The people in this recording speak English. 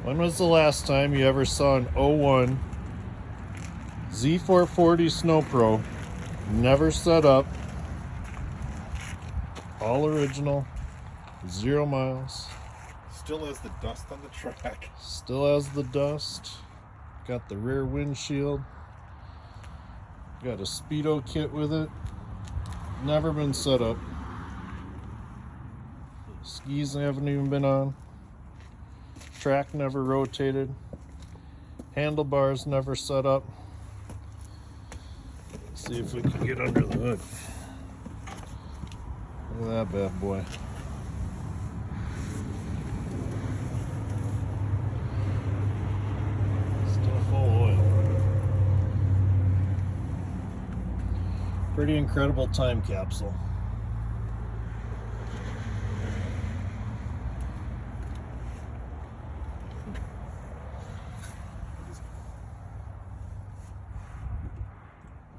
When was the last time you ever saw an 01 Z440 Sno Pro, never set up, all original, 0 miles? Still has the dust on the track. Still has the dust. Got the rear windshield. Got a speedo kit with it. Never been set up. Skis haven't even been on. Track never rotated. Handlebars never set up. Let's see if we can get under the hood. Look at that bad boy. Still full of oil. Pretty incredible time capsule.